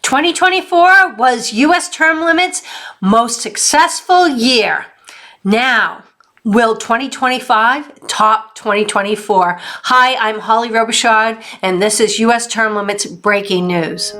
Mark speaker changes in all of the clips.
Speaker 1: 2024 was U.S. term limits' most successful year. Now, will 2025 top 2024? Hi, I'm Holly Robichaud, and this is U.S. term limits breaking news.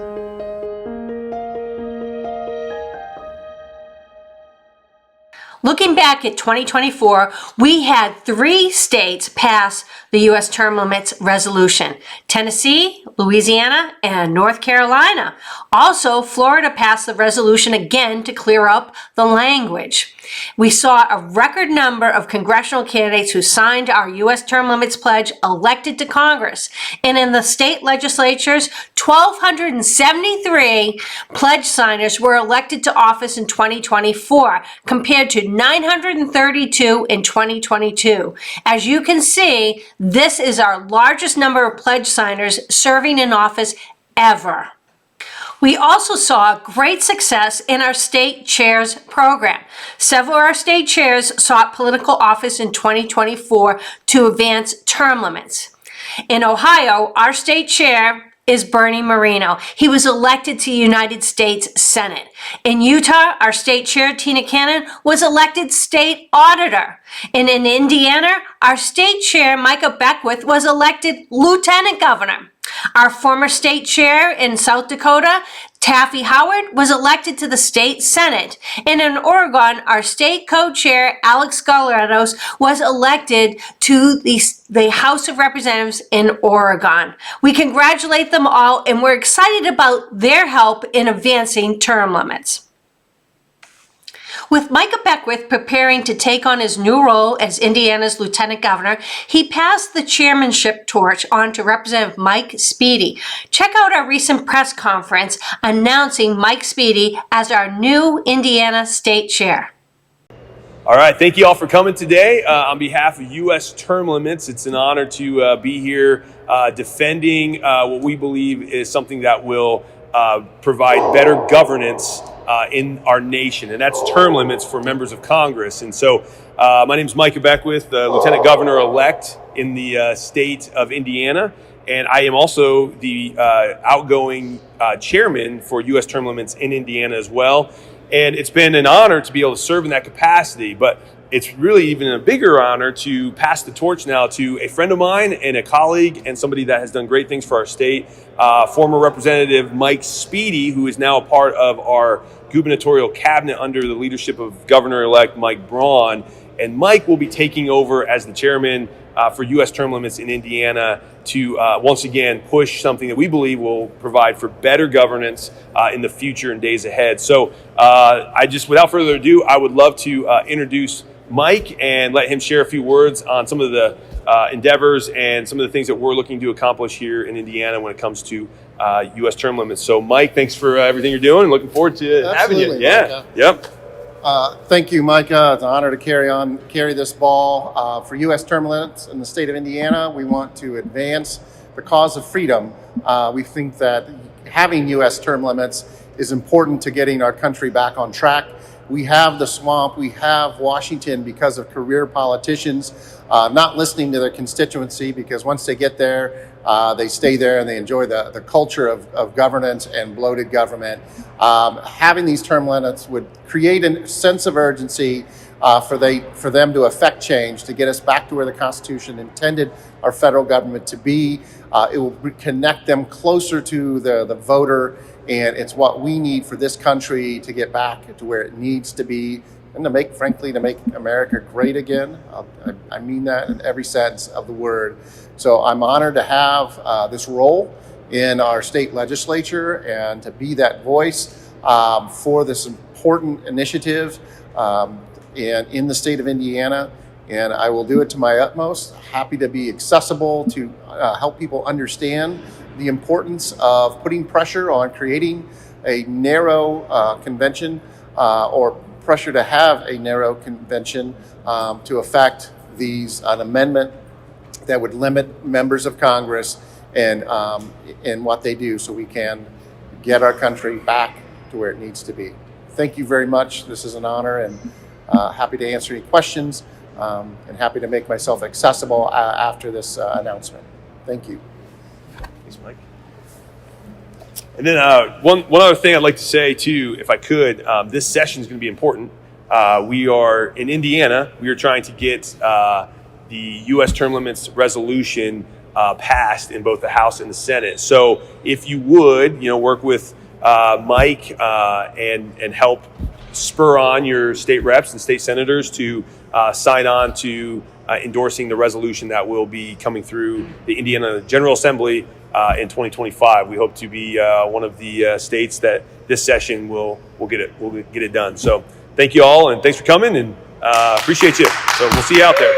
Speaker 1: Looking back at 2024, we had 3 states pass the U.S. term limits resolution: Tennessee, Louisiana, and North Carolina. Also, Florida passed the resolution again to clear up the language. We saw a record number of congressional candidates who signed our U.S. term limits pledge elected to Congress. And in the state legislatures, 1,273 pledge signers were elected to office in 2024, compared to 932 in 2022. As you can see, this is our largest number of pledge signers serving in office ever. We also saw great success in our state chairs program. Several of our state chairs sought political office in 2024 to advance term limits. In Ohio, our state chair is Bernie Moreno. He was elected to the United States Senate. In Utah, our state chair, Tina Cannon, was elected state auditor. And in Indiana, our state chair, Micah Beckwith, was elected lieutenant governor. Our former state chair in South Dakota, Taffy Howard, was elected to the state Senate. And in Oregon, our state co-chair, Alex Galeros, was elected to the House of Representatives in Oregon. We congratulate them all, and we're excited about their help in advancing term limits. With Micah Beckwith preparing to take on his new role as Indiana's lieutenant governor, he passed the chairmanship torch on to Representative Mike Speedy. Check out our recent press conference announcing Mike Speedy as our new Indiana state chair.
Speaker 2: All right, thank you all for coming today. On behalf of U.S. term limits, it's an honor to be here defending what we believe is something that will provide better governance in our nation, and that's term limits for members of Congress. And so my name is Micah Beckwith, the Lieutenant Governor-elect in the state of Indiana, and I am also the outgoing chairman for U.S. term limits in Indiana as well. And it's been an honor to be able to serve in that capacity, but it's really even a bigger honor to pass the torch now to a friend of mine and a colleague and somebody that has done great things for our state, former Representative Mike Speedy, who is now a part of our gubernatorial cabinet under the leadership of Governor-elect Mike Braun. And Mike will be taking over as the chairman for U.S. term limits in Indiana to once again push something that we believe will provide for better governance in the future and days ahead. So without further ado, I would love to introduce Mike and let him share a few words on some of the endeavors and some of the things that we're looking to accomplish here in Indiana when it comes to U.S. term limits. So, Mike, thanks for everything you're doing. Looking forward to having you. Yeah.
Speaker 3: Micah.
Speaker 2: Yep.
Speaker 3: Thank you, Micah. It's an honor to carry this ball for U.S. term limits in the state of Indiana. We want to advance the cause of freedom. We think that having U.S. term limits is important to getting our country back on track. We have the swamp, we have Washington because of career politicians not listening to their constituency, because once they get there, they stay there and they enjoy the culture of governance and bloated government. Having these term limits would create a sense of urgency for them to affect change, to get us back to where the Constitution intended our federal government to be. It will connect them closer to the voter, and it's what we need for this country to get back to where it needs to be, and to make America great again. I mean that in every sense of the word. So I'm honored to have this role in our state legislature and to be that voice for this important initiative in the state of Indiana. And I will do it to my utmost. Happy to be accessible to help people understand the importance of putting pressure on creating a narrow convention or pressure to have a narrow convention to affect an amendment that would limit members of Congress and what they do, so we can get our country back to where it needs to be. Thank you very much. This is an honor, and happy to answer any questions, and happy to make myself accessible after this announcement. Thank you.
Speaker 2: Thanks, Mike. And then one other thing I'd like to say too, if I could, this session is going to be important. We are in Indiana. We are trying to get the U.S. term limits resolution passed in both the House and the Senate. So if you would, work with Mike and help spur on your state reps and state senators to sign on to endorsing the resolution that will be coming through the Indiana General Assembly in 2025. We hope to be one of the states that this session will get it done. So thank you all, and thanks for coming, and appreciate you. So we'll see you out there.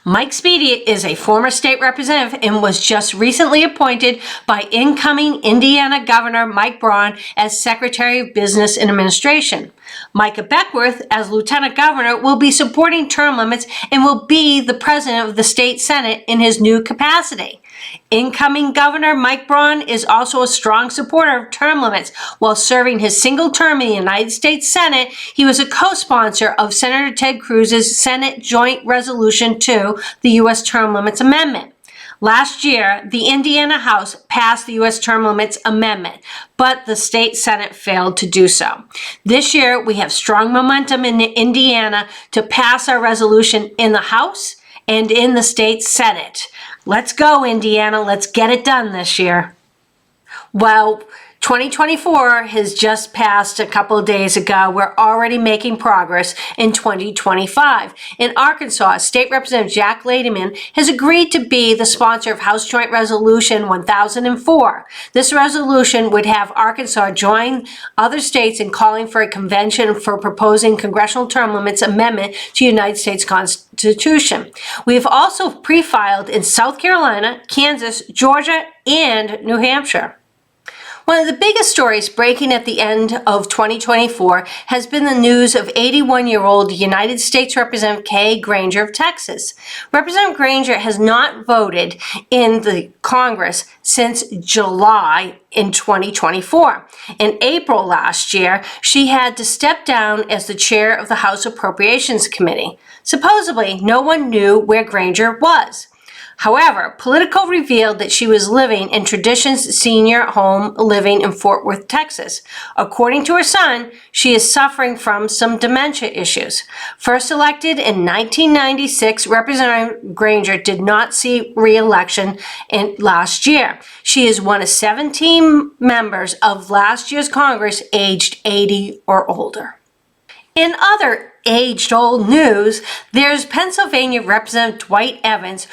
Speaker 1: Mike Speedy is a former state representative and was just recently appointed by incoming Indiana Governor Mike Braun as Secretary of Business and Administration. Micah Beckworth, as Lieutenant Governor, will be supporting term limits and will be the president of the state Senate in his new capacity. Incoming Governor Mike Braun is also a strong supporter of term limits. While serving his single term in the United States Senate, he was a co-sponsor of Senator Ted Cruz's Senate Joint Resolution 2, the U.S. Term Limits Amendment. Last year, the Indiana House passed the U.S. Term Limits Amendment, but the state Senate failed to do so. This year, we have strong momentum in Indiana to pass our resolution in the House and in the state Senate. Let's go, Indiana. Let's get it done this year. Well, 2024 has just passed a couple of days ago. We're already making progress in 2025. In Arkansas, State Representative Jack Ladyman has agreed to be the sponsor of House Joint Resolution 1004. This resolution would have Arkansas join other states in calling for a convention for proposing congressional term limits amendment to the United States Constitution. We have also pre-filed in South Carolina, Kansas, Georgia, and New Hampshire. One of the biggest stories breaking at the end of 2024 has been the news of 81-year-old United States Representative Kay Granger of Texas. Representative Granger has not voted in the Congress since July in 2024. In April last year, she had to step down as the chair of the House Appropriations Committee. Supposedly, no one knew where Granger was. However, Politico revealed that she was living in Tradition's senior home living in Fort Worth, Texas. According to her son, she is suffering from some dementia issues. First elected in 1996, Representative Granger did not see re-election last year. She is one of 17 members of last year's Congress aged 80 or older. In other aged-old news, there's Pennsylvania Representative Dwight Evans,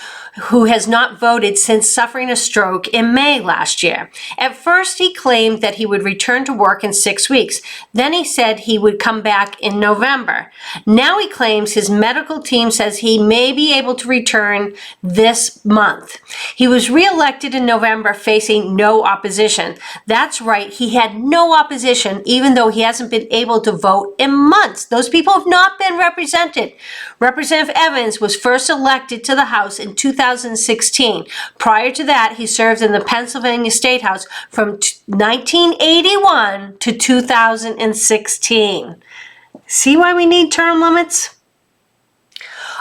Speaker 1: who has not voted since suffering a stroke in May last year. At first, he claimed that he would return to work in 6 weeks. Then he said he would come back in November. Now he claims his medical team says he may be able to return this month. He was reelected in November facing no opposition. That's right, he had no opposition even though he hasn't been able to vote in months. Those people have not been represented. Representative Evans was first elected to the House in 2016. Prior to that, he served in the Pennsylvania State House from 1981 to 2016. See why we need term limits?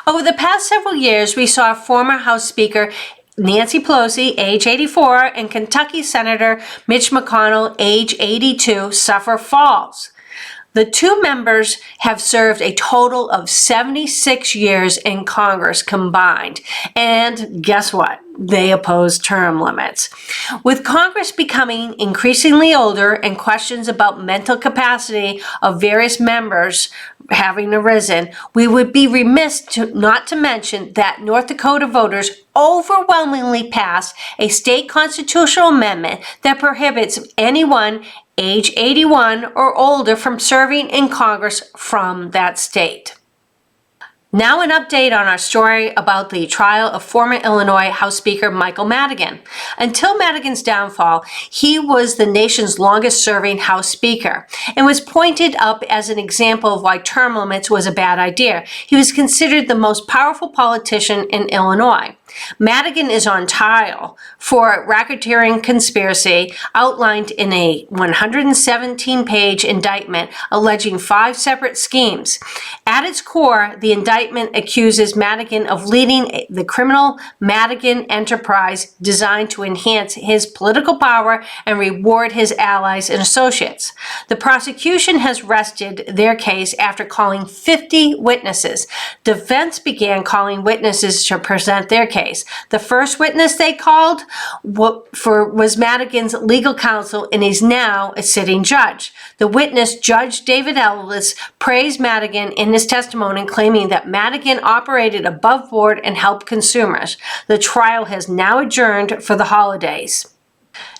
Speaker 1: Over the past several years, we saw former House Speaker Nancy Pelosi, age 84, and Kentucky Senator Mitch McConnell, age 82, suffer falls. The two members have served a total of 76 years in Congress combined. And guess what? They oppose term limits. With Congress becoming increasingly older and questions about mental capacity of various members having arisen, we would be remiss not to mention that North Dakota voters overwhelmingly passed a state constitutional amendment that prohibits anyone age 81 or older from serving in Congress from that state. Now an update on our story about the trial of former Illinois House Speaker Michael Madigan. Until Madigan's downfall, he was the nation's longest-serving House Speaker and was pointed up as an example of why term limits was a bad idea. He was considered the most powerful politician in Illinois. Madigan is on trial for racketeering conspiracy outlined in a 117-page indictment alleging 5 separate schemes. At its core, the indictment accuses Madigan of leading the criminal Madigan enterprise designed to enhance his political power and reward his allies and associates. The prosecution has rested their case after calling 50 witnesses. Defense began calling witnesses to present their case. The first witness they called was Madigan's legal counsel and is now a sitting judge. The witness, Judge David Ellis, praised Madigan in his testimony, claiming that Madigan operated above board and helped consumers. The trial has now adjourned for the holidays.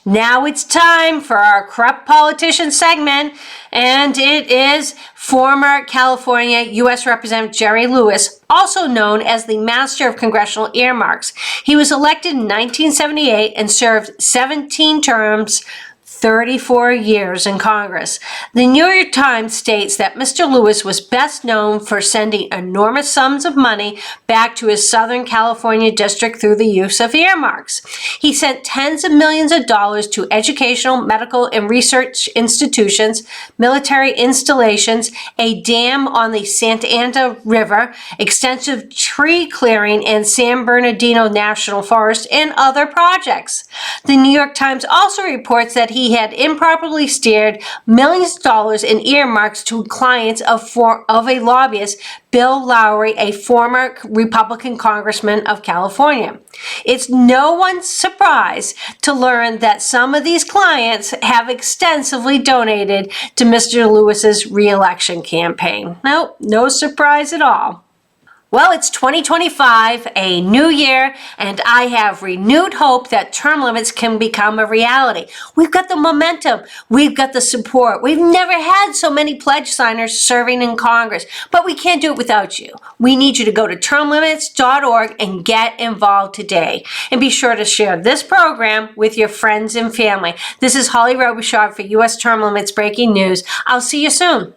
Speaker 1: Now it's time for our Corrupt Politician segment, and it is former California U.S. Representative Jerry Lewis, also known as the Master of Congressional Earmarks. He was elected in 1978 and served 17 terms, 34 years in Congress. The New York Times states that Mr. Lewis was best known for sending enormous sums of money back to his Southern California district through the use of earmarks. He sent tens of millions of dollars to educational, medical, and research institutions, military installations, a dam on the Santa Ana River, extensive tree clearing in San Bernardino National Forest, and other projects. The New York Times also reports that he had improperly steered millions of dollars in earmarks to clients of a lobbyist, Bill Lowry, a former Republican congressman of California. It's no one's surprise to learn that some of these clients have extensively donated to Mr. Lewis's re-election campaign. Nope, no surprise at all. Well, it's 2025, a new year, and I have renewed hope that term limits can become a reality. We've got the momentum. We've got the support. We've never had so many pledge signers serving in Congress, but we can't do it without you. We need you to go to termlimits.org and get involved today. And be sure to share this program with your friends and family. This is Holly Robichaud for U.S. Term Limits Breaking News. I'll see you soon.